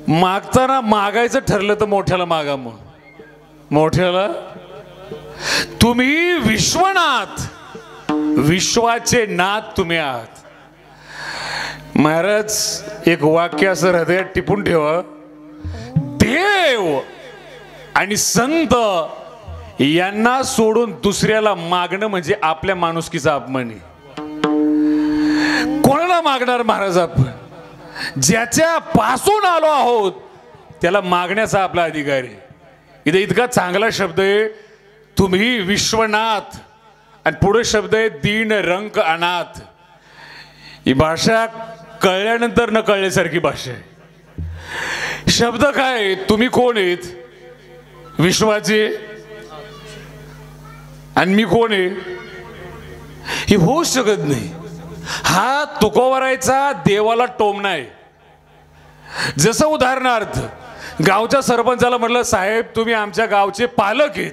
मागताना मागायचं ठरलं तर मोठ्याला मागा. मग मोठ्याला तुम्ही विश्वनाथ, विश्वाचे नाथ तुम्ही आहात. महाराज एक वाक्य असं हृदयात टिपून ठेवा, देव आणि संत यांना सोडून दुसऱ्याला मागणं म्हणजे आपल्या माणुसकीचा अपमान आहे. कोणाला मागणार महाराज आपण? ज्याच्या पासून आलो आहोत त्याला मागण्याचा आपला अधिकार आहे. इथे इतका चांगला शब्द आहे, तुम्ही विश्वनाथ, आणि पुढे शब्द आहे दीन रंक अनाथ. ही भाषा कळल्यानंतर न कळल्यासारखी भाषा आहे. शब्द काय? तुम्ही कोण आहेत? विश्वाचे. आणि मी कोण आहे? हे होऊच शकत नाही. हा तुकोवरायचा देवाला टोमणा आहे. जसं उदाहरणार्थ गावच्या सरपंचाला म्हटलं, साहेब तुम्ही आमच्या गावचे पालक आहेत,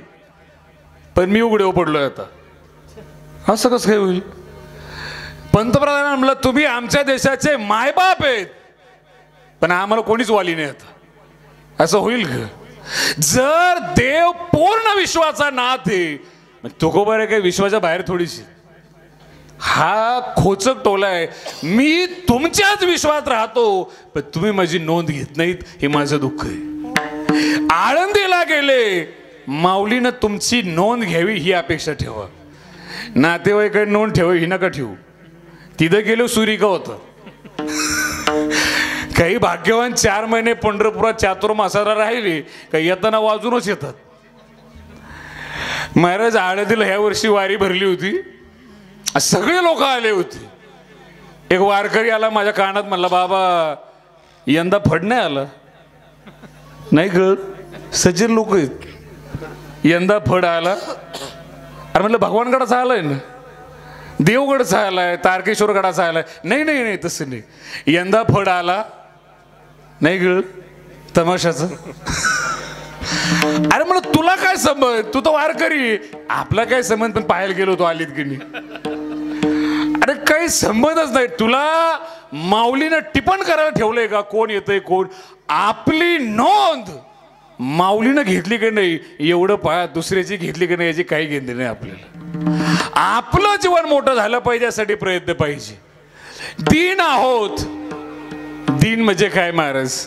पण मी उघडे पडलोय आता. असं कसं काय होईल? पंतप्रधान म्हणलं, तुम्ही आमच्या देशाचे मायबाप आहेत, पण आम्हाला कोणीच वाली नाही आता. असं होईल का? जर देव पूर्ण विश्वाचा नाथ आहे, तुकोबर आहे काही विश्वाच्या बाहेर थोडीशी. हा खोचक टोला आहे. मी तुमच्याच विश्वात राहतो, पण तुम्ही माझी नोंद घेत नाहीत, हे माझं दुःख आहे. आळंदीला गेले, माऊलीनं तुमची नोंद घ्यावी ही अपेक्षा ठेवा. नातेवाईकडे नोंद ठेवा ही नका ठेवू. तिथं गेलो सुरिका होतं. काही भाग्यवान 4 महिने पंढरपुरात चातुर्मासाला राहिले, काही येताना वाजूनच येतात. महाराज आळंदीला ह्या वर्षी वारी भरली होती, सगळे लोक आले होते. एक वारकरी आला माझ्या कानात, म्हणला, बाबा यंदा फड नाही आला. नाही कळत, सज्जन लोक आहेत. यंदा फड आला. अरे म्हटलं भगवानगडाचा आलाय ना, देवगडचा आलाय, तारकेश्वरगडाचा आलाय. नाही नाही नाही तसं नाही, यंदा फड आला. नाही कळत, तमाशाचं. अरे म्हणलं तुला काय संबंध, तू तर वारकरी. आपला काय संबंध, पण पाहायला गेलो होतो आलीत की नाही. अरे काही संबंधच नाही. तुला माऊलीनं टिपण करायला ठेवलंय का कोण येतंय कोण? आपली नोंद माऊलीनं घेतली की नाही एवढं पहा, दुसऱ्याची घेतली की नाही याची काही घेतली नाही. आपल्याला आपलं जीवन मोठं झालं पाहिजे यासाठी प्रयत्न पाहिजे. दीन आहोत. दीन म्हणजे काय महाराज?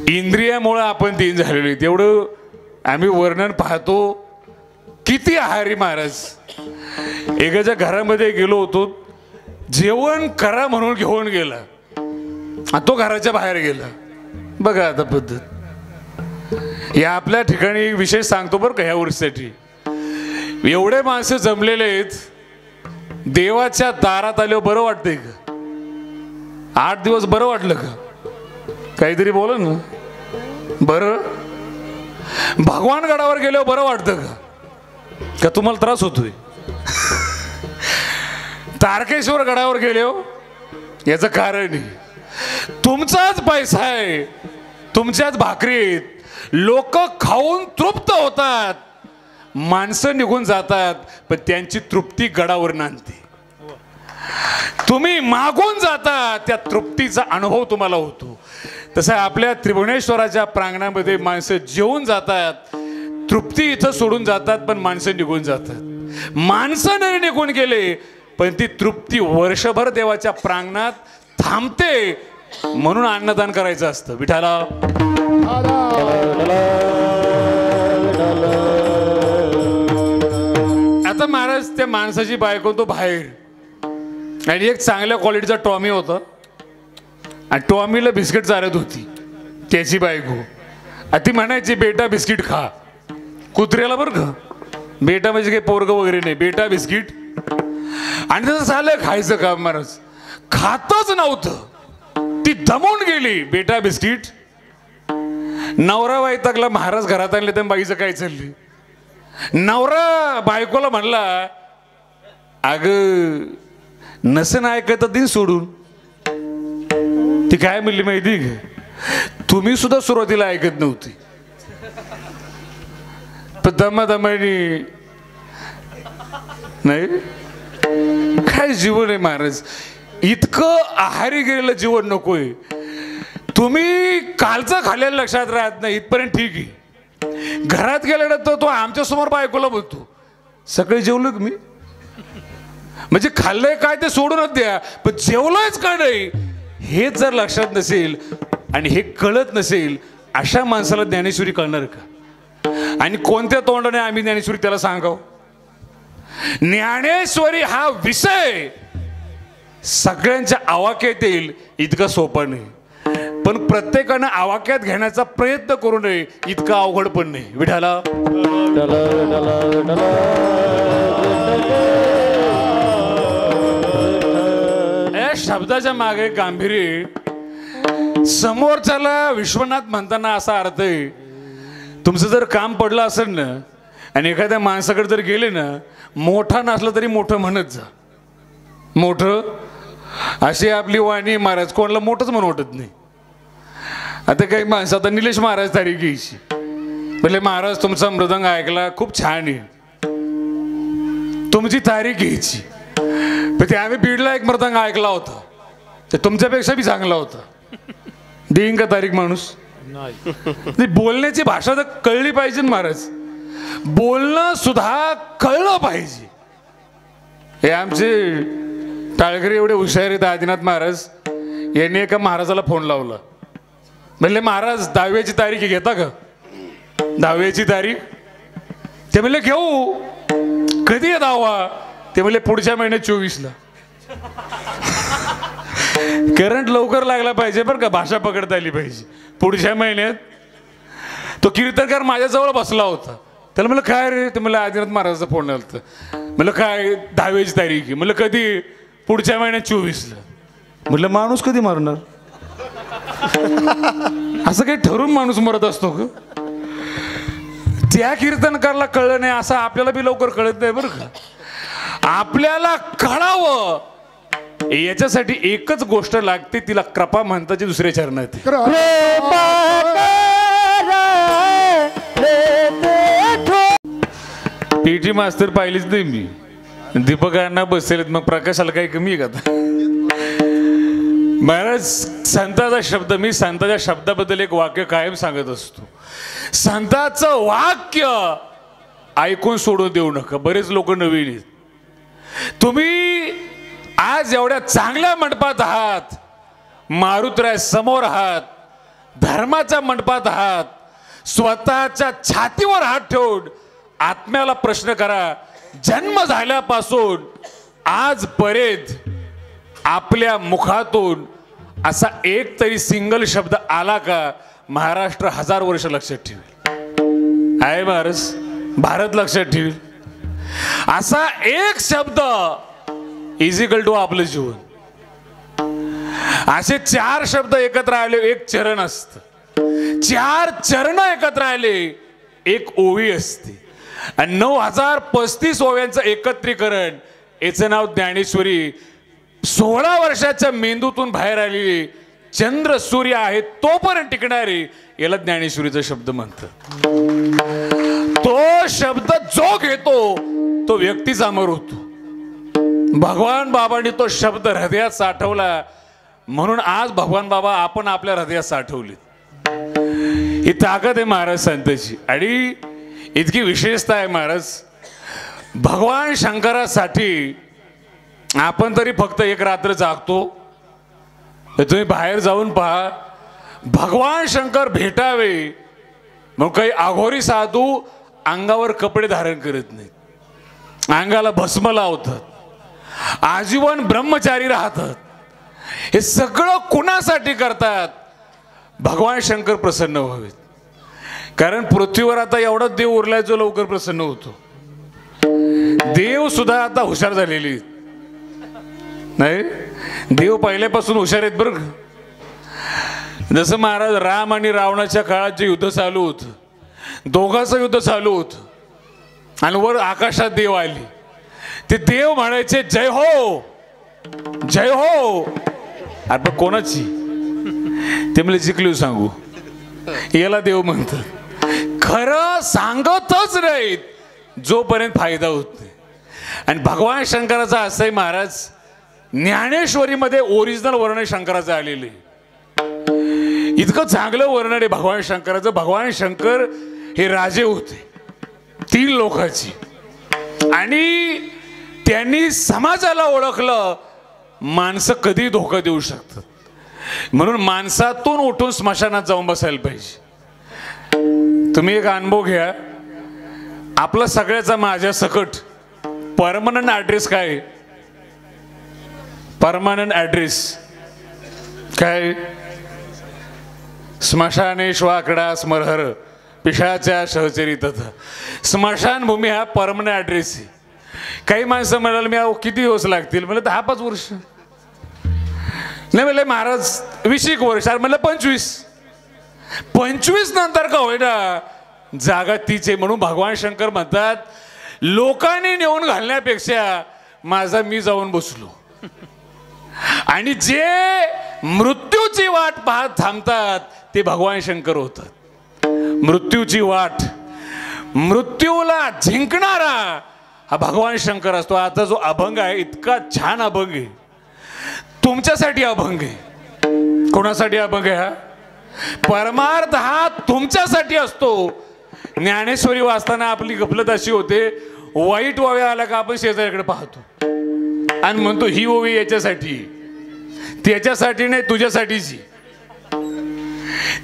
इंद्रियामुळे आपण दीन झालेलो आहे, तेवढं आम्ही वर्णन पाहतो. किती आहारी महाराज. एकाच्या घरामध्ये गेलो होतो, जेवण करा म्हणून घेऊन गेला, तो घराच्या बाहेर गेला. बघा आता पद्धत. या आपल्या ठिकाणी विशेष सांगतो बरं का ह्या वर्षीसाठी. एवढे माणसं जमलेले आहेत, देवाच्या दारात आल्यावर बरं वाटतंय का? 8 दिवस बरं वाटलं का? काहीतरी बोला ना. बरं भगवानगडावर गेल्यावर बरं वाटतं का? का तुम्हाला त्रास होतोय? तारकेश्वर गडावर गेल्यावर याचं कारण आहे, तुमचाच पैसा आहे, तुमच्याच भाकरी आहेत. लोक खाऊन तृप्त होतात, माणसं निघून जातात, पण त्यांची तृप्ती गडावर नांदते. तुम्ही मागून जाता, त्या तृप्तीचा अनुभव तुम्हाला होतो. तसं आपल्या त्रिभुवनेश्वराच्या प्रांगणामध्ये माणसं जेवून जातात, तृप्ती इथं सोडून जातात, पण माणसं निघून जातात. माणसं नाही निघून गेले, पण ती तृप्ती वर्षभर देवाच्या प्रांगणात थांबते. म्हणून अन्नदान करायचं असतं. विठाला आता महाराज त्या माणसाची बायको तो बाहेर, आणि एक चांगल्या क्वालिटीचा टॉमी होता, आणि टॉमीला बिस्किट चालत होती त्याची बायको. ती म्हणायची बेटा बिस्किट खा. कुत्र्याला बरं का, बेटा म्हणजे काही पोरग वगैरे नाही, बेटा बिस्किट. आणि तसं झालं खायचं का महाराज? खातच नव्हतं, ती दमून गेली. बेटा बिस्किट. नवरा वैतागला, महाराज घरात आणले, तर बाईचं काय चालली. नवरा बायकोला म्हणला, अग नसन ऐकत तर दिन सोडून. ती काय म्हणली माहिती का? तुम्ही सुद्धा सुरुवातीला ऐकत नव्हती, पण दमादमानी नाही. काय जीवन आहे महाराज, इतकं आहारी गेलेलं जीवन नकोय. तुम्ही कालचं खाल्लेलं लक्षात राहत नाही इथपर्यंत ठीक आहे. घरात गेल्यानंतर तो आमच्या समोर बायकोला बोलतो, सकाळी जेवलो की मी, म्हणजे खाल्लंय काय ते सोडूनच द्या, पण जेवलोयच का नाही हेच जर लक्षात नसेल आणि हे कळत नसेल, अशा माणसाला ज्ञानेश्वरी कळणार का? आणि कोणत्या तोंडाने आम्ही ज्ञानेश्वरी त्याला सांगाव? ज्ञानेश्वरी हा विषय सगळ्यांच्या आवाक्यात येईल इतका सोपा नाही, पण प्रत्येकानं आवाक्यात घेण्याचा प्रयत्न करू नये इतका अवघड पण नाही. विठाला या शब्दाच्या मागे गांभीर्य, समोरच्याला विश्वनाथ म्हणताना असा अर्थ आहे, तुमचं जर काम पडलं असेल ना आणि एखाद्या माणसाकडे जर गेले ना, मोठा नसला तरी मोठं म्हणत जा. मोठं अशी आपली वाणी महाराज, कोणाला मोठंच म्हणून वाटत नाही. आता काही माणसं, आता निलेश महाराज तारीख घ्यायची, म्हणजे महाराज तुमचा मृदंग ऐकला खूप छान आहे, तुमची तारीख घ्यायची. पण ते आम्ही बीडला एक मृदंग ऐकला होता, ते तुमच्यापेक्षा बी चांगला होता. देईन का तारीख माणूस? नाही. बोलण्याची भाषा तर कळली पाहिजे महाराज, बोलणं सुद्धा कळलं पाहिजे. हे आमचे टाळकरी एवढे हुशार आहेत आदिनाथ महाराज, यांनी एका महाराजाला फोन लावला, म्हणले महाराज 10वीची तारीख घेता का? 10वीची तारीख? ते म्हणले घेऊ. कधी आहे 10वा? ते म्हणले पुढच्या महिन्यात 24ला. करंट लवकर लागला पाहिजे बरं का, भाषा पकडता आली पाहिजे. पुढच्या महिन्यात. तो कीर्तनकार माझ्याजवळ बसला होता, त्याला म्हणलं काय रे? ते मला आदिनाथ महाराजाचा फोन आला. म्हणलं काय 10वीची तारीख आहे? म्हणलं कधी? पुढच्या महिन्यात 24ला. म्हटलं माणूस कधी मरणार? असं काही ठरून माणूस मरत असतो का? त्या कीर्तनकारला कळलं नाही असं आपल्याला बी लवकर कळत नाही बरं का. आपल्याला कळावं याच्यासाठी एकच गोष्ट लागते, तिला कृपा म्हणताची दुसऱ्या चरणात. पीटी मास्तर पाहिलीच नाही मी, दीपकांना बसलेत, मग प्रकाशाला काही कमी आहे का? महाराज संताचा शब्द, मी संताच्या शब्दाबद्दल एक वाक्य कायम सांगत असतो. संताचं वाक्य ऐकून सोडून देऊ नका. बरेच लोक नवीन आहेत. तुम्ही आज एवढ्या चांगल्या मंडपात आहात, मारुतराय समोर आहात, धर्माच्या मंडपात आहात, स्वतःच्या छातीवर हात ठेवून आत्म्याला प्रश्न करा, जन्म झाल्यापासून आजपर्यंत आपल्या मुखातून असा एक तरी सिंगल शब्द आला का? महाराष्ट्र 1000 वर्ष लक्षात ठेवेल. आहे महाराज, भारत लक्षात ठेवेल. असा एक शब्द इजिकल टू आपलं जीवन. असे 4 शब्द एकत्र आले एक चरण असतं, 4 चरण एकत्र आले एक ओवी असते, आणि 9035 ओव्यांचं एकत्रीकरण, याचं नाव ज्ञानेश्वरी. 16 वर्षाच्या मेंदूतून बाहेर आलेली चंद्र सूर्य आहे तोपर्यंत टिकणारी, याला ज्ञानेश्वरीचा शब्द म्हणतात. तो शब्द जो घेतो तो व्यक्तीच अमर होतो. भगवान बाबांनी तो शब्द हृदयात साठवला, म्हणून आज भगवान बाबा आपण आपल्या हृदयात साठवले. ही ताकद आहे महाराज संताची. आणि इतकी विशेषता आहे महाराज, भगवान शंकरासाठी आपण तरी फक्त एक रात्र जागतो. तुम्ही बाहेर जाऊन पहा, भगवान शंकर भेटावे मग काही आघोरी साधू अंगावर कपडे धारण करत नाहीत, अंगाला भस्म लावतात, आजीवन ब्रह्मचारी राहतात. हे सगळं कुणासाठी करतात? भगवान शंकर प्रसन्न व्हावेत. कारण पृथ्वीवर आता एवढा देव उरलाय जो लवकर प्रसन्न होतो. देव सुद्धा आता हुशार झालेली नाही. देव पहिल्यापासून हुशार आहेत बरं. जसं महाराज राम आणि रावणाच्या काळात जे युद्ध चालू होतं, दोघांचं युद्ध चालू होतं, आणि वर आकाशात देव आले. ते देव म्हणायचे जय हो जय हो. अरे पण कोणाची? ते मला जिंकलो सांगू, याला देव म्हणतात. खरं सांगतच नाहीत जोपर्यंत फायदा होत नाही. आणि भगवान शंकराचा असंही महाराज, ज्ञानेश्वरीमध्ये ओरिजिनल वर्णन शंकराचं आलेलं आहे. इतकं चांगलं वर्णन आहे भगवान शंकराचं. भगवान शंकर हे राजे होते 3 लोकांची, आणि त्यांनी समाजाला ओळखलं माणसं कधी धोका देऊ शकतात, म्हणून माणसातून उठून स्मशानात जाऊन बसायला पाहिजे. तुम्ही एक अनुभव घ्या, आपला सगळ्याचा माझ्या सकट परमनंट ॲड्रेस काय? परमनंट ॲड्रेस काय? स्मशानेश्वाकडा स्मरहर पिशाच्या सहचरी तथा. स्मशानभूमी हा परमनंट ॲड्रेस आहे. काही माणसं म्हणाल मी किती दिवस लागतील, म्हणलं 10-5 वर्ष. नाही म्हणले महाराज 20 वर्ष, म्हणलं 25 नंतर का होईना जागा तीच आहे. म्हणून भगवान शंकर म्हणतात लोकांनी नेऊन घालण्यापेक्षा माझा मी जाऊन बसलो. आणि जे मृत्यूची वाट पाहत थांबतात ते भगवान शंकर होतात. मृत्यूची वाट, मृत्यूला जिंकणारा हा भगवान शंकर असतो. आता जो अभंग आहे इतका छान अभंग आहे, तुमच्यासाठी अभंग आहे. कोणासाठी अभंग आहे हा? परमार्थ हा तुमच्यासाठी असतो. ज्ञानेश्वरी वाचताना आपली गफलत अशी होते, वाईट ओवी आला का आपण शेजाऱ्याकडे पाहतो आणि म्हणतो ही ओवी याच्यासाठी, त्याच्यासाठी नाही तुझ्यासाठीची.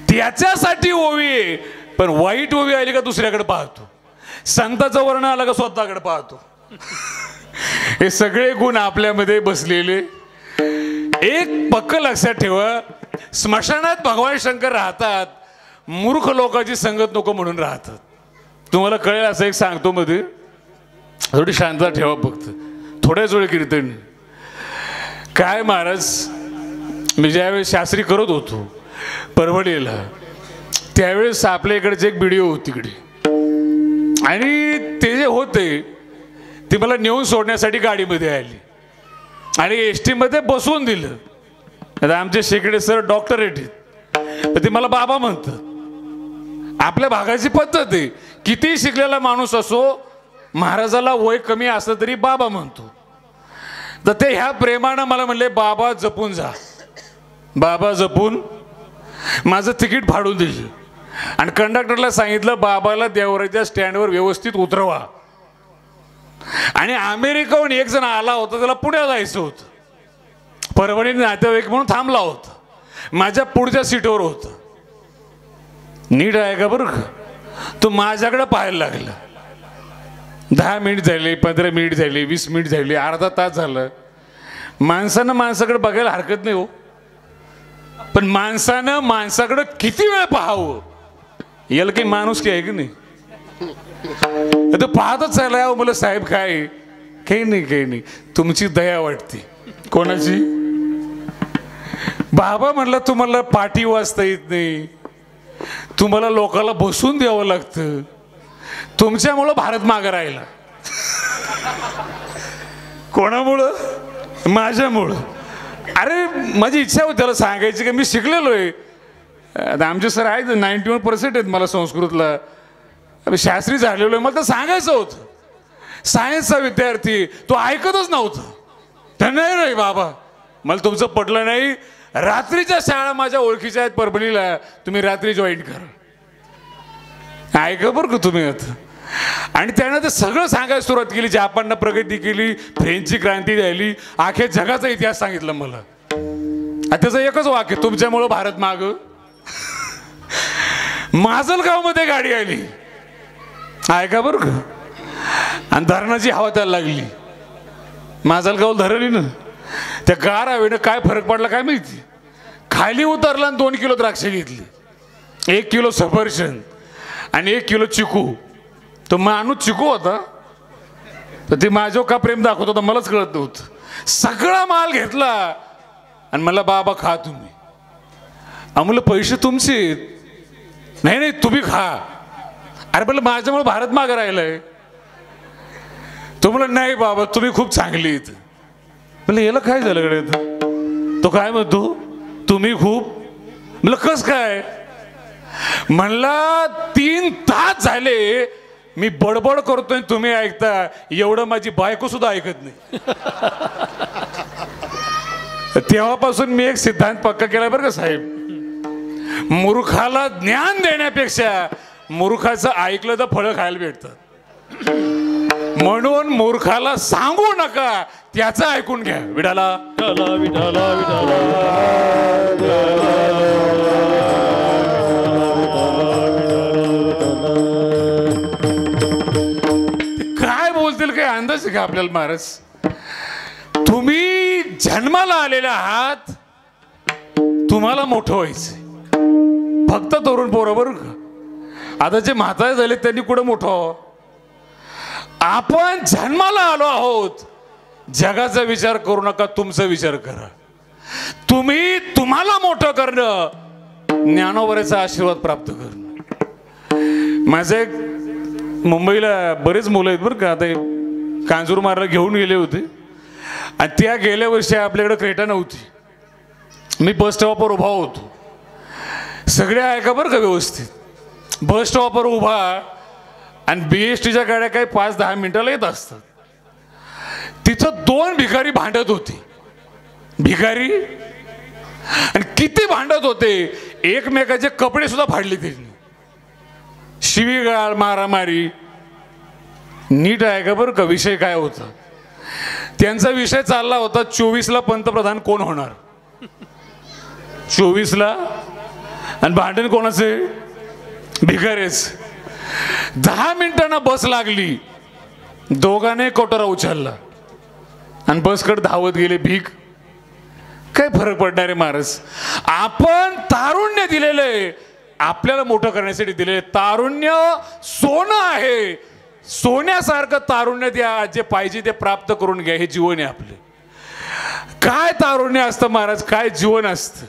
त्याच्यासाठी ओवी आहे, पण वाईट ओवी आली का दुसऱ्याकडे पाहतो. संताचं वर्ण आलं का स्वतःकडे पाहतो. हे सगळे गुण आपल्यामध्ये बसलेले. एक पक्क लक्षात ठेवा, स्मशानात भगवान शंकर राहतात, मूर्ख लोकांची संगत नको म्हणून राहतात. तुम्हाला कळेल असं एक सांगतो मध्ये, थोडी शांतता ठेवा फक्त, थोड्याच वेळ कीर्तन. काय महाराज, मी ज्यावेळेस शास्त्री करत होतो परभणीला, त्यावेळेस आपल्या इकडचे एक व्हिडिओ होती तिकडे, आणि ते जे होते ते मला नेऊन सोडण्यासाठी गाडीमध्ये आली आणि एसटी मध्ये बसवून दिलं. आता आमचे शेकडे सर डॉक्टरेट आहेत, ते मला बाबा म्हणतात. आपल्या भागाची पद्धत आहे, किती शिकलेला माणूस असो महाराजाला वय कमी असलं तरी बाबा म्हणतो. तर ते ह्या प्रेमानं मला म्हणले बाबा जपून जा. बाबा जपून माझं तिकीट फाडून दिलं आणि कंडक्टरला सांगितलं बाबाला देवराच्या स्टँडवर व्यवस्थित उतरवा. आणि अमेरिकेहून एक जण आला होता, त्याला पुण्याला जायचं होतं, परभणी नातेवाईक म्हणून थांबला होता, माझ्या पुढच्या सीटवर होता. नीट आहे का बरं का, तो माझ्याकडे पाहायला लागला. 10 मिनिट झाले, 15 मिनिट झाले, 20 मिनिट झाले, अर्धा तास झालं. माणसानं माणसाकडे बघायला हरकत नाही हो, पण माणसानं माणसाकडे किती वेळ पाहावं याला काही माणूस की आहे की नाही. पाहतच चालला मला साहेब काय, काही नाही, तुमची दया वाटते. कोणाची? बाबा म्हणला तुम्हाला पाठी वाजता येत नाही, तुम्हाला लोकांना बसून द्यावं लागतं, तुमच्यामुळं भारत मागे राहिला. कोणामुळं? माझ्यामुळं. अरे माझी इच्छा होती त्याला सांगायची की मी शिकलेलो आहे. आमचे सर आहेत 91% आहेत मला संस्कृतला, शास्त्री झालेलो आहे. मला तर सांगायचं होतं, सायन्सचा विद्यार्थी, तो ऐकतच नव्हता. तर नाही बाबा मला तुमचं पटलं नाही, रात्रीच्या शाळा माझ्या ओळखीच्या आहेत परभणीला, तुम्ही रात्री जॉईन करा. ऐका बरं का तुम्ही आता. आणि त्यानं ते सगळं सांगायला सुरुवात केली. जपाननं प्रगती केली, फ्रेंचची क्रांती झाली, अख्ख्या जगाचा इतिहास सांगितलं मला. त्याचं एकच वाक्य, तुमच्यामुळं भारत माग. माजलगाव मध्ये गाडी आली, ऐका बरं का, आणि धरणाची हवा त्याला लागली. माजलगाव धरली ना, त्या गार हवेनं काय फरक पडला काय माहिती. खाली उतरला आणि 2 किलो द्राक्ष घेतली, 1 किलो सफरचंद आणि 1 किलो चिकू. तो माणूस चिकू होता, तर ते माझ्यावर का प्रेम दाखवत होता मलाच कळत नव्हतं. सगळा माल घेतला आणि मला बाबा खा तुम्ही. आम्हाला पैसे तुमचे, नाही तुम्ही खा. अरे म्हणलं माझ्यामुळे भारत मागे राहिलाय. तो म्हणलं नाही बाबा तुम्ही खूप चांगली आहेत. म्हणलं याला काय झालं कडे, तो काय म्हणतो तुम्ही खूप. म्हणलं कस काय. म्हणला 3 तास झाले मी बडबड करतोय तुम्ही ऐकता, एवढं माझी बायको सुद्धा ऐकत नाही. तेव्हापासून मी एक सिद्धांत पक्का केला बरं का साहेब, मूर्खाला ज्ञान देण्यापेक्षा मूर्खाचं ऐकलं तर फळं खायला भेटतात. म्हणून मूर्खाला सांगू नका, त्याचं ऐकून घ्या. विठाला विठाला विठाला काय बोलतील काय अंदाज आहे का आपल्याला महाराज? तुम्ही जन्माला आलेले आहात, तुम्हाला मोठं व्हायचंय. फक्त तरुण पोरं बरं का, आता जे म्हातारे झाले त्यांनी कुठं मोठं व्हावं. आपण जन्माला आलो आहोत. जगाचा विचार करू नका, तुमचा विचार करा. तुम्ही तुम्हाला मोठं करणं, ज्ञानोबरेचा आशीर्वाद प्राप्त करणं. माझे एक मुंबईला बरेच मुलं आहेत बरं का, आता कांजूर मारला घेऊन गेले होते आणि त्या गेल्या वर्षी आपल्याकडे क्रेटा नव्हती. मी बस स्टॉपवर उभा होतो. सगळे ऐका बरं का व्यवस्थित. बस स्टॉपवर उभा आणि BSTच्या गाड्या काही 5-10 मिनिटाला येत असतात. तिथं 2 भिकारी भांडत होते. भिकारी आणि किती भांडत होते, एकमेकाचे कपडे सुद्धा फाडले त्यांनी. शिवीगाळ, मारामारी. नीट आहे का बरं का विषय काय होता. त्यांचा विषय चालला होता 24ला पंतप्रधान कोण होणार. 24ला आणि भांडण कोणाचे, भिकारेच. 10 मिनिटांना बस लागली. दोघांनी कोटरा उचलला आणि बसकडे धावत गेले. भीक काय फरक पडणार आहे महाराज. आपण तारुण्य दिलेले, आपल्याला मोठं करण्यासाठी दिलेले. तारुण्य सोनं आहे. सोन्यासारखं तारुण्य द्या, जे पाहिजे ते प्राप्त करून घ्या. हे जीवन आहे आपले. काय तारुण्य असतं महाराज, काय जीवन असतं.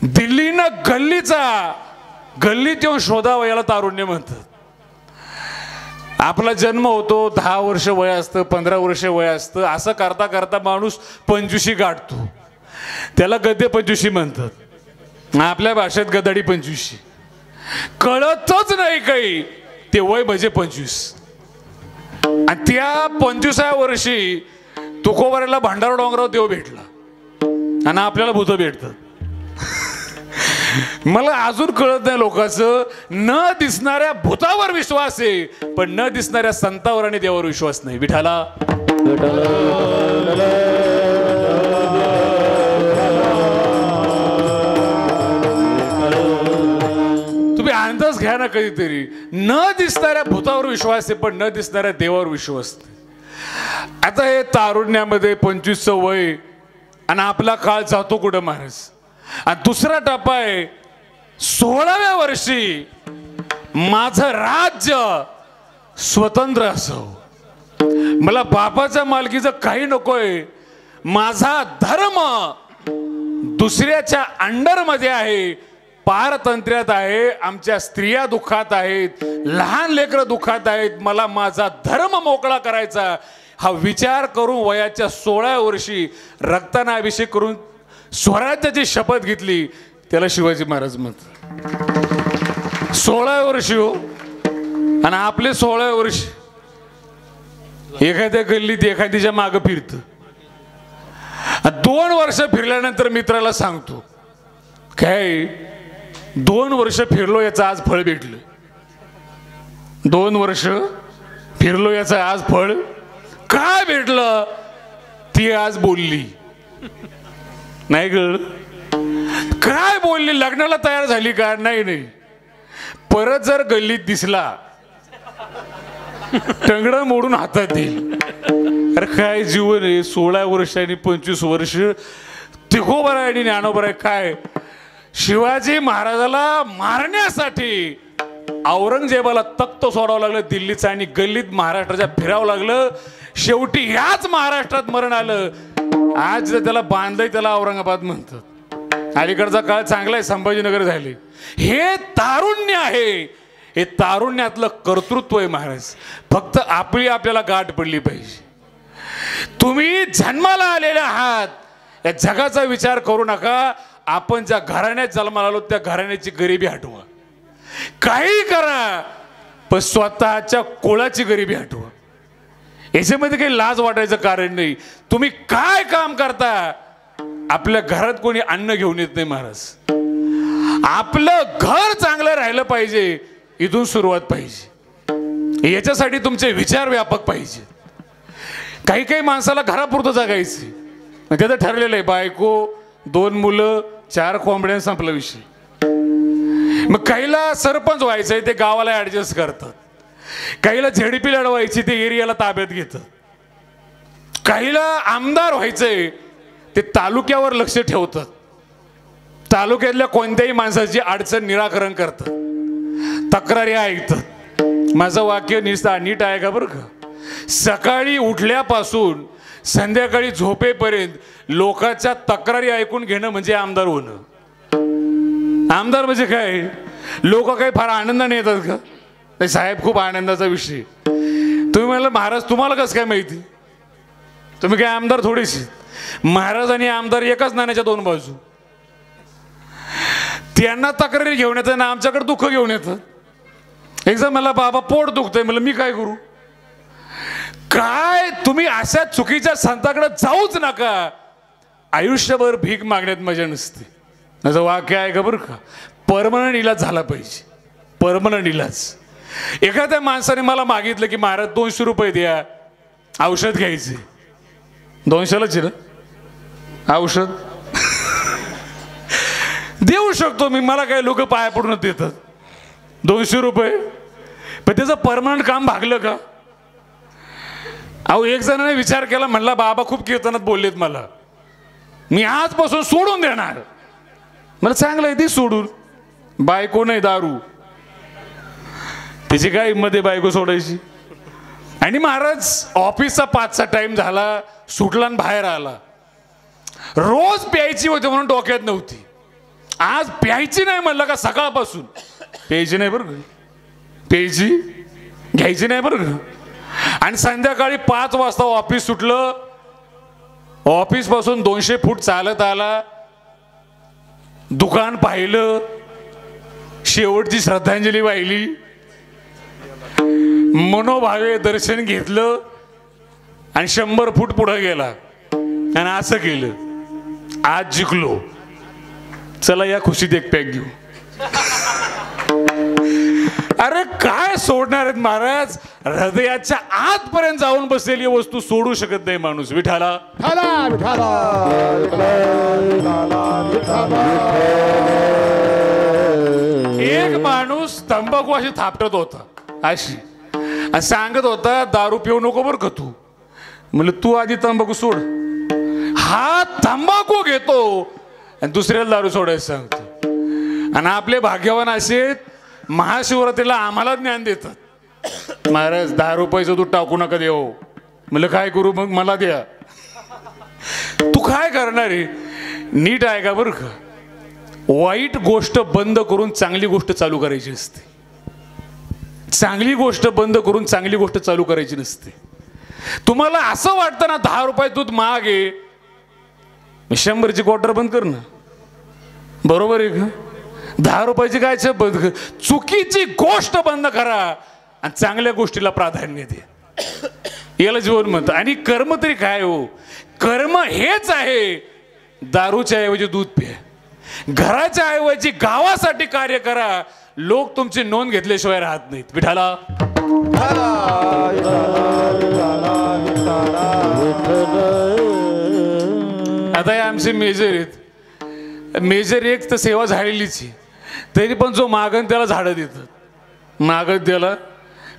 दिल्लीनं गल्लीत येऊन शोधावं, याला तारुण्य म्हणतात. आपला जन्म होतो, 10 वर्ष वय असतं, 15 वर्ष वय असतं. असं करता करता माणूस 25 गाठतो. त्याला गद्दे 25 म्हणतात. आपल्या भाषेत गदाडी 25. कळतच नाही काही, ते वय म्हणजे 25. आणि त्या 25व्या वर्षी तुकोबाऱ्याला भंडारा डोंगरावर देव भेटला आणि आपल्याला भूत भेटतात. मला अजून कळत नाही लोकांचं. न दिसणाऱ्या भूतावर विश्वास आहे, पण न दिसणाऱ्या संतावर आणि देवावर विश्वास नाही. विठाला तुम्ही अंदाज घ्या ना कधीतरी. न दिसणाऱ्या भूतावर विश्वास आहे, पण न दिसणाऱ्या देवावर विश्वास नाही. आता हे तारुण्यामध्ये 25चं वय आणि आपला काळ जातो कुठं महाराज. आणि दुसरा टप्पा आहे 16व्या वर्षी माझं राज्य स्वतंत्र असावं. मला बापाच्या मालकीचं काही नकोय. माझा धर्म दुसऱ्याच्या अंडरमध्ये आहे, पारतंत्र्यात आहे. आमच्या स्त्रिया दुःखात आहेत, लहान लेकरं दुःखात आहेत. मला माझा धर्म मोकळा करायचा. हा विचार करून वयाच्या 16व्या वर्षी रक्ताना अभिषेक करून स्वराज्याची शपथ घेतली. त्याला शिवाजी महाराज म्हणतात. 16व्या वर्षी हो. आणि आपले 16व्या वर्षी एखाद्या गल्लीत एखादीच्या मागं फिरत. 2 वर्ष फिरल्यानंतर मित्राला सांगतो, काय 2 वर्ष फिरलो याचं आज फळ भेटलं. 2 वर्ष फिरलो याचं आज फळ काय भेटलं. ती आज बोलली नाही ग. काय बोलली. लग्नाला तयार झाली का. नाही. परत जर गल्लीत दिसला टंगडं मोडून हातात येईल. अरे काय जीवन आहे. 16 वर्ष आणि 25 वर्ष तिघोबर आहे आणि ज्ञानोबर आहे. काय शिवाजी महाराजाला मारण्यासाठी औरंगजेबाला तख्त सोडावं लागलं दिल्लीचं आणि गल्लीत महाराष्ट्राच्या फिरावं लागलं. शेवटी ह्याच महाराष्ट्रात मरण आलं. आज त्याला बांधलंय, त्याला औरंगाबाद म्हणतात. अलीकडचा काळ चांगला आहे, संभाजीनगर झाले. हे तारुण्य आहे. हे तारुण्यातलं कर्तृत्व आहे महाराज. फक्त आपल्याला गाठ पडली पाहिजे. तुम्ही जन्माला आलेले आहात. या जगाचा विचार करू नका. आपण ज्या घराण्यात जन्माला आलो त्या घराण्याची गरिबी हटवा. काही करा, पण स्वतःच्या कुळाची गरिबी हटवा. याच्यामध्ये काही लाज वाटायचं कारण नाही. तुम्ही काय काम करता. आपल्या घरात कोणी अन्न घेऊन येत नाही महाराज. आपलं घर चांगलं राहिलं पाहिजे, इथून सुरुवात पाहिजे. याच्यासाठी तुमचे विचार व्यापक पाहिजे. काही काही माणसाला घरापुरतं जगायचे, त्याचं ठरलेलं आहे बायको, 2 मुलं, 4 कोंबड्या, संपला विषय. मग काहीला सरपंच व्हायचंय, ते गावाला ऍडजस्ट करतात. काहीला झेडपी लढवायची, ते एरियाला ताब्यात घेतात. काहीला आमदार व्हायचंय, ते तालुक्यावर लक्ष ठेवतात. तालुक्यातल्या कोणत्याही माणसाची अडचण निराकरण करतात, तक्रारी ऐकतात. माझं वाक्य नीट आहे का बरं का? सकाळी उठल्यापासून संध्याकाळी झोपेपर्यंत लोकांच्या तक्रारी ऐकून घेणं म्हणजे आमदार होणं. आमदार म्हणजे काय? लोक काही फार आनंदाने येतात का? नाही साहेब, खूप आनंदाचा विषय. तुम्ही म्हणलं महाराज तुम्हाला कसं काय माहिती? तुम्ही काय आमदार थोडेसे? महाराज आणि आमदार एकाच नाण्याच्या 2 बाजू. त्यांना तक्रारी घेऊन येतात ना आमच्याकडे दुःख घेऊन येतात. एकदा मला बाबा पोट दुखतंय, मला मी काय करू? काय तुम्ही अशा चुकीच्या संताकडे जाऊच नका. आयुष्यभर भीक मागण्यात मजा नसते. माझं वाक्य आहे का बरं का? परमनंट इलाज झाला पाहिजे, परमनंट इलाज. एखाद्या माणसाने मला मागितलं की महाराज 200 रुपये द्या, औषध घ्यायचे. 200लाच आहे ना औषध? देऊ शकतो मी, मला काही लोक पाया पडून देतात. 200 रुपये, पण त्याचं परमनंट काम भागलं का? अहो, एक जणाने विचार केला, म्हणला बाबा खूप कीर्तनात बोललेत मला, मी आजपासून सोडून देणार. मला चांगलं आहे, ती सोडून. बायको नाही, दारू. त्याची काय हिंमत आहे बायको सोडायची? आणि महाराज ऑफिसचा 5चा टाइम झाला, सुटला आणि बाहेर आला. रोज प्यायची होती म्हणून डोक्यात नव्हती. आज प्यायची नाही म्हणलं का सकाळपासून प्यायची नाही बरं का, प्यायची घ्यायची नाही बरं का. आणि संध्याकाळी 5 वाजता ऑफिस सुटलं, ऑफिस पासून 200 फूट चालत आला, दुकान पाहिलं, शेवटची श्रद्धांजली वाहिली, मनोभावे दर्शन घेतलं आणि 100 फूट पुढे गेला आणि असं केलं, आज जिंकलो, चला या खुशीत एक पॅक घेऊ. अरे काय सोडणार आहेत महाराज? हृदयाच्या आतपर्यंत जाऊन बसलेली वस्तू सोडू शकत नाही माणूस. विठाला एक माणूस तंबाखू अशी थापटत होता, अशी सांगत होता दारू पिऊ नको बरं का तू. म्हणलं तू आधी तंबाखू सोड. हा तंबाखू घेतो आणि दुसऱ्याला दारू सोडायचं सांगतो. आणि आपले भाग्यवान असे महाशिवरात्रीला आम्हाला ज्ञान देतात, महाराज 10 रुपयाचं तू टाकू नका देऊ. म्हणलं काय करू मग? मला द्या. तू काय करणार आहे? नीट आहे का बरं का? वाईट गोष्ट बंद करून चांगली गोष्ट चालू करायची असते. चांगली गोष्ट बंद करून चांगली गोष्ट चालू करायची नसते. तुम्हाला असं वाटतं ना 10 रुपये दूध महाग आहे, 100ची क्वार्टर बंद कर ना. बरोबर आहे का? 10 रुपयाची काय बंद कर. चुकीची गोष्ट बंद करा आणि चांगल्या गोष्टीला प्राधान्य द्या. याला जीवन म्हणतात. आणि कर्म तरी काय हो? कर्म हेच आहे, दारूच्या ऐवजी दूध प्या, घराच्या ऐवजी गावासाठी कार्य करा. लोक तुमची नोंद घेतल्याशिवाय राहत नाहीत. विठाला आता हे आमचे मेजर आहेत. मेजर एक तर सेवा झालेलीच आहे, तरी पण जो मागण त्याला झाडं देतात. मागण त्याला,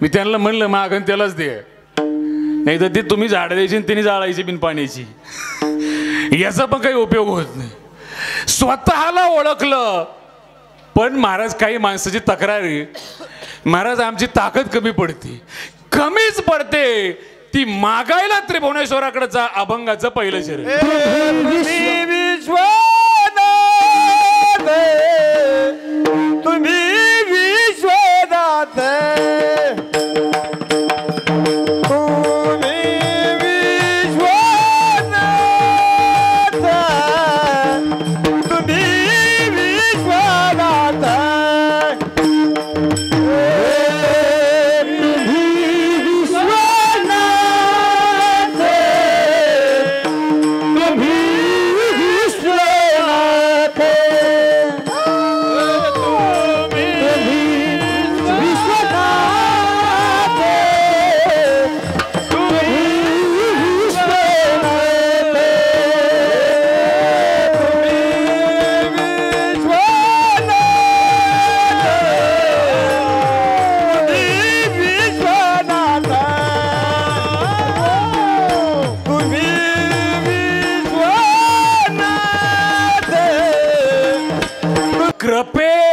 मी त्यांना म्हणलं मागण त्यालाच दे, नाही तर ते तुम्ही झाडं द्यायची आणि त्यांनी जाळायची बिन पाण्याची. याचा पण काही उपयोग होत नाही. स्वतःला ओळखलं. पण महाराज काही माणसाची तक्रार आहे, महाराज आमची ताकद कमी पडते, कमीच पडते. ती मागायला त्रिभुवनेश्वराकडे जा. अभंगाचं पहिलं शरीर तुम्ही विश्वनाथ,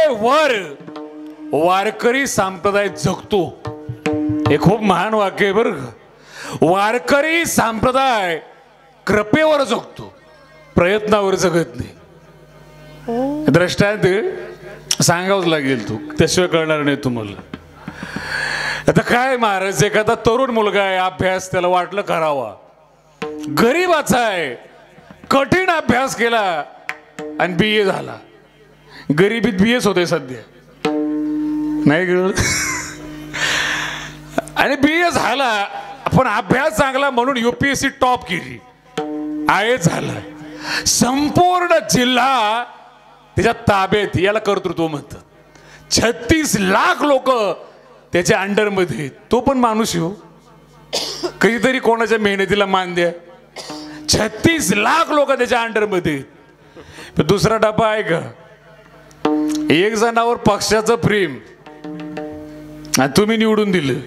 कृपेवर वारकरी संप्रदाय जगतो. हे खूप महान वाक्य आहे बरं का. वारकरी संप्रदाय कृपेवर जगतो, प्रयत्नावर जगत नाही. दृष्टांत सांगावंच लागेल, तू त्याशिवाय कळणार नाही तुम्हाला. आता काय महाराज, एखादा तरुण मुलगा आहे, अभ्यास त्याला वाटलं करावा, गरीबाचा आहे, कठीण अभ्यास केला आणि BA झाला. गरिबीत BS होते सध्या, नाही ग. आणि BA झाला, पण अभ्यास चांगला म्हणून UPSC टॉप केली, IAS झाला. संपूर्ण जिल्हा त्याच्या ताब्यात, याला कर्तृत्व म्हणतात. 36 लाख लोक त्याच्या अंडरमध्ये. तो पण माणूस हो, कधीतरी कोणाच्या मेहनतीला मान द्या. 36 लाख लोक त्याच्या अंडरमध्ये. दुसरा डबा आहे का, एक जणावर पक्षाचं प्रेम, तुम्ही निवडून दिलं,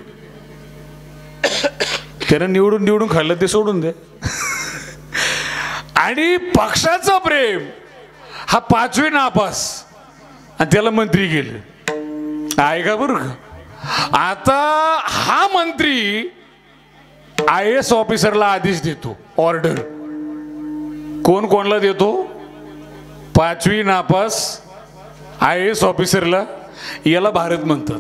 त्यानं निवडून खाल्लं ते सोडून द्या. आणि पक्षाचं प्रेम, हा 5वी नापास आणि त्याला मंत्री केलं, आहे का बरं का. आता हा मंत्री IAS ऑफिसरला आदेश देतो, ऑर्डर. कोण कोणला देतो, 5वी नापास IAS ऑफिसरला. याला भारत म्हणतात.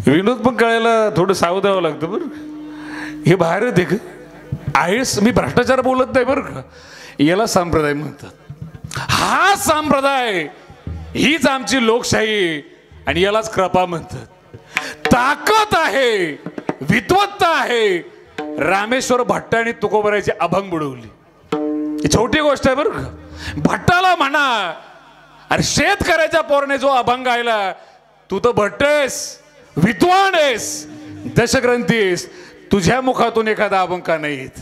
विनोद पण कळायला थोडं सावधावं लागतं बरं. हे भारत आहे का, IAS. मी भ्रष्टाचार बोलत नाही बरं का, याला संप्रदाय म्हणतात. हा संप्रदाय, हीच आमची लोकशाही, आणि यालाच कृपा म्हणतात. ताकद आहे, विद्वत्ता आहे. रामेश्वर भट्टाने तुकोबरायची अभंग बुडवली. ही छोटी गोष्ट आहे बरं का. भट्टाला म्हणा, अरे शेतकऱ्याच्या पोराने जो अभंग गायला, तू तर भट्ट आहेस, विद्वान आहेस, दशग्रंथी आहेस, तुझ्या मुखातून एखादा अभंग का नाही येत.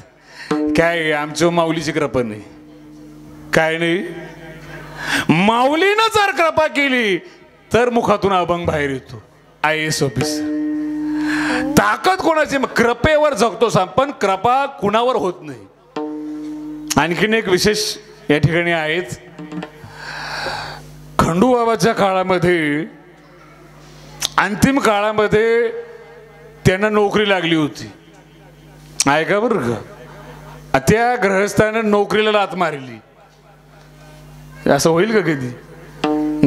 काय आमच्या माऊलीची कृपा नाही, काय नाही. माऊलीनं जर कृपा केली तर मुखातून अभंग बाहेर येतो. IAS officer. ताकद कोणाची, कृपेवर जगतो सांग, पण कृपा कुणावर होत नाही. आणखीन एक विशेष या ठिकाणी आहेत. खंडूबाबाच्या काळामध्ये, अंतिम काळामध्ये त्यांना नोकरी लागली होती, आहे का बरं का. त्या ग्रहस्थानं नोकरीला लाथ मारली. असं होईल का कधी.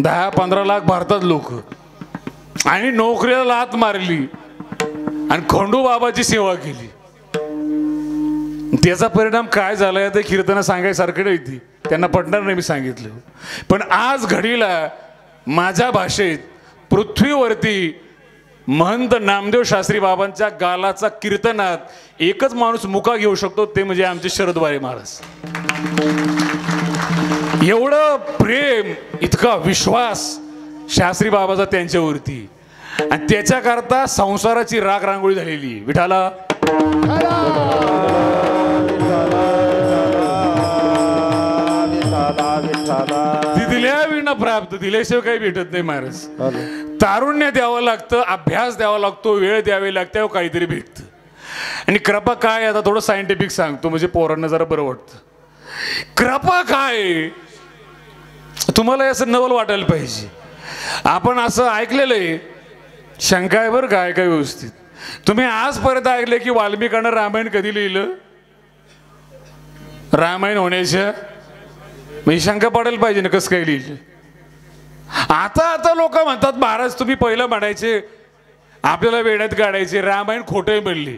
10-15 लाख भारतात लोक, आणि नोकरीला लाथ मारली आणि खंडूबाबाची सेवा केली. त्याचा परिणाम काय झालाय ते कीर्तन सांगायसारखं नाही. ती त्यांना पटणार नाही, मी सांगितलं. पण आज घडीला माझ्या भाषेत पृथ्वीवरती महंत नामदेव शास्त्री बाबांच्या गालाचा कीर्तनात एकच माणूस मुका घेऊ शकतो, ते म्हणजे आमचे शरद वारे महाराज. एवढं प्रेम, इतका विश्वास शास्त्री बाबाचा त्यांच्यावरती, आणि त्याच्याकरता संसाराची राख रांगोळी झालेली. विठाला ती दिल्या विना प्राप्त, दिल्याशिवाय काही भेटत नाही महाराज. तारुण्य द्यावं लागतं, अभ्यास द्यावा लागतो, वेळ द्यावी लागते, काहीतरी भेटतं. आणि कृपा काय, आता थोडं सायंटिफिक सांगतो म्हणजे पोरांना जरा बरं वाटतं. कृपा काय, तुम्हाला असं नवल वाटायला पाहिजे. आपण असं ऐकलेलं आहे, शंका आहे बरं काय काय व्यवस्थित. तुम्ही आजपर्यंत ऐकले की वाल्मिकानं रामायण कधी लिहिलं, रामायण होण्याच्या, म्हणजे शंका पडायला पाहिजे ना कसं काय लिहिलं. आता लोक म्हणतात, महाराज तुम्ही पहिलं म्हणायचे आपल्याला वेड्यात काढायचे, रामायण खोटं म्हणले.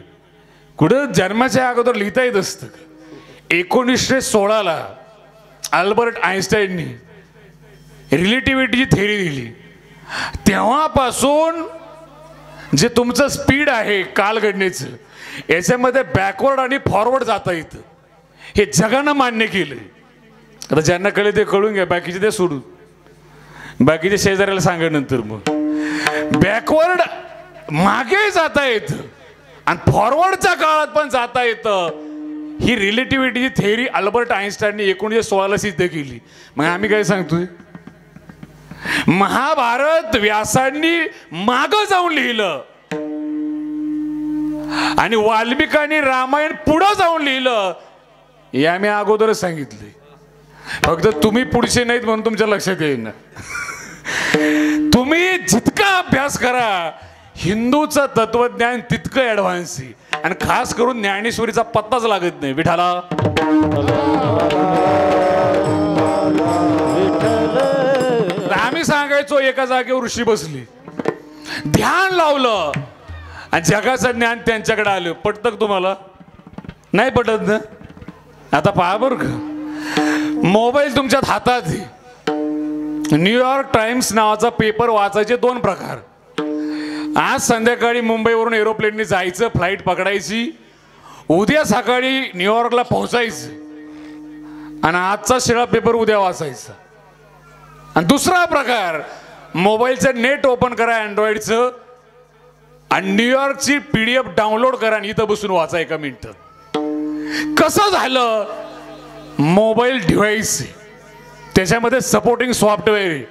कुठं जन्माच्या अगोदर लिहिता येत असतं. 1916 अल्बर्ट आइन्स्टाईननी रिलेटिव्हिटीची थेअरी दिली. तेव्हापासून जे तुमचं स्पीड आहे कालगणनेचं, याच्यामध्ये बॅकवर्ड आणि फॉरवर्ड जाता येतं, हे जगानं मान्य केलं. आता ज्यांना कळे ते कळून घ्या, बाकीचे ते सोडून, बाकीच्या शेजाऱ्याला सांगा नंतर. मग बॅकवर्ड मागे जाता येतं आणि फॉरवर्डच्या काळात पण जाता येतं. ही रिलेटिव्हिटीची थेअरी अल्बर्ट आइन्स्टाईनने 1916 सिद्ध केली. मग आम्ही काय सांगतोय, महाभारत व्यासांनी माग जाऊन लिहिलं आणि वाल्मिकांनी रामायण पुढं जाऊन लिहिलं, हे आम्ही अगोदरच सांगितलंय. फक्त तुम्ही पुढचे नाहीत म्हणून तुमच्या लक्षात येईन. तुम्ही जितका अभ्यास करा हिंदूचं तत्वज्ञान तितकं ऍडव्हान्स आहे. आणि खास करून ज्ञानेश्वरीचा पत्ताच लागत नाही. विठाला आम्ही सांगायचो एका जागेवर ऋषी बसले, ध्यान लावलं आणि जगाचं ज्ञान त्यांच्याकडे आलं. पटतं तुम्हाला? नाही पटत ना? आता पहा बरं का, मोबाईल तुमच्यात हातात आहे. न्यूयॉर्क टाइम्स नावाचा पेपर वाचायचे 2 प्रकार. आज संध्याकाळी मुंबईवरून एरोप्लेनने जायचं, फ्लाईट पकडायची, उद्या सकाळी न्यूयॉर्कला पोहोचायचं आणि आजचा शिळा पेपर उद्या वाचायचा. आणि दुसरा प्रकार, मोबाईलचं नेट ओपन करा अँड्रॉइडचं आणि न्यूयॉर्कची PDF डाउनलोड करा आणि इथं बसून वाचा 1 मिनिटात. कसं झालं? मोबाईल डिव्हाइस त्याच्यामध्ये सपोर्टिंग सॉफ्टवेअर आहे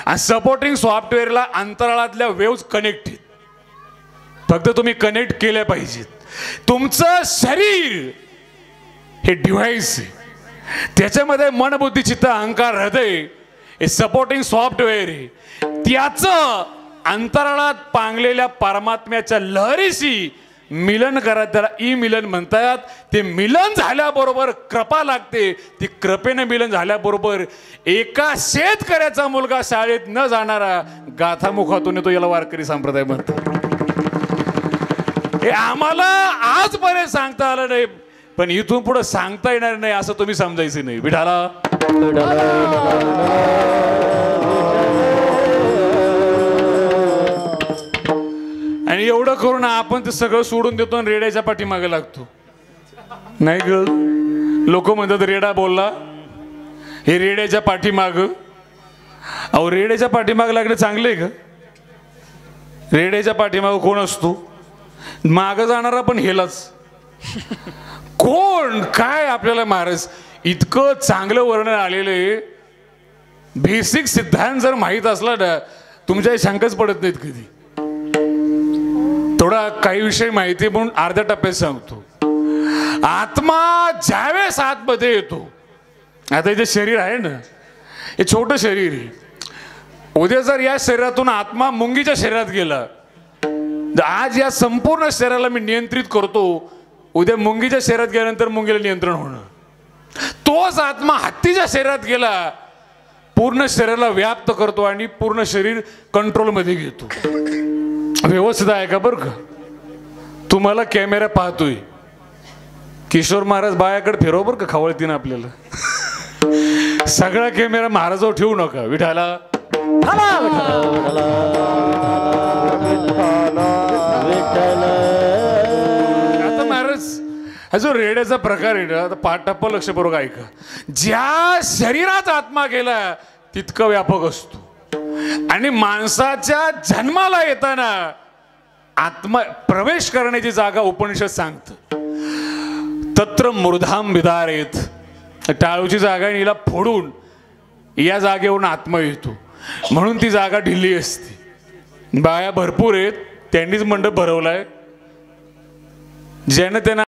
आणि सपोर्टिंग सॉफ्टवेअरला अंतराळातल्या वेव्ज कनेक्ट आहेत. फक्त तुम्ही कनेक्ट केल्या पाहिजेत. तुमचं शरीर हे डिव्हाइस आहे, त्याच्यामध्ये मन बुद्धी चित्त अहंकार हृदय हे सपोर्टिंग सॉफ्टवेअर आहे. त्याचं अंतराळात पांगलेल्या परमात्म्याच्या लहरीशी मिलन करा, त्याला ई मिलन म्हणतात. ते मिलन झाल्याबरोबर कृपा लागते. ती कृपेने मिलन झाल्याबरोबर एका शेतकऱ्याचा मुलगा शाळेत न जाणारा गाथामुखातून येतो, याला वारकरी संप्रदाय म्हणतात. हे आम्हाला आजपर्यंत सांगता आलं नाही, पण इथून पुढे सांगता येणार नाही असं तुम्ही समजायचं नाही. विठाला आणि एवढं करून आपण ते सगळं सोडून देतो आणि रेड्याच्या पाठीमागे लागतो. नाही ग, लोक म्हणतात रेडा बोलला, हे रेड्याच्या पाठीमाग. अहो रेड्याच्या पाठीमाग लागणं चांगलं आहे का? रेड्याच्या पाठीमाग कोण असतो? माग जाणारा पण हेलाच. कोण काय आपल्याला महाराज इतकं चांगलं वर्णन आलेलं आहे. बेसिक सिद्धांत जर माहीत असला ना, तुमच्या शंकाच पडत नाहीत कधी. थोडा काही विषय माहिती म्हणून अर्ध्या टप्प्यात सांगतो. आत्मा ज्यावेळेस आतमध्ये येतो, आता इथे शरीर आहे ना, हे छोटं शरीर आहे. उद्या जर या शरीरातून आत्मा मुंगीच्या शरीरात गेला, आज या संपूर्ण शरीराला मी नियंत्रित करतो, उद्या मुंगीच्या शरीरात गेल्यानंतर मुंगीला नियंत्रण होणं. तोच आत्मा हत्तीच्या शरीरात गेला, पूर्ण शरीराला व्याप्त करतो आणि पूर्ण शरीर कंट्रोलमध्ये घेतो. व्यवस्थित आहे का बरं का? तुम्हाला कॅमेरा पाहतोय, किशोर महाराज बायाकडे फिरव बरं का, खवळतीन आपल्याला. सगळा कॅमेरा महाराजावर ठेवू नका. विठाला आता महाराज हा जो रेड्याचा प्रकार आहे ना, आता पाठप्पा लक्षपूर्वक ऐका. ज्या शरीरात आत्मा गेला तितकं व्यापक असतो. आणि माणसाच्या जन्माला येताना आत्मा प्रवेश करण्याची जागा उपनिषद सांगतं. तत्र मूर्धाम विदारेत, टाळूची जागा आहे, हिला फोडून या जागेवरून आत्मा येतो. म्हणून ती जागा ढिल्ली असते. बाया भरपूर आहेत, त्यांनीच मंडप भरवलाय. ज्यानं त्यांना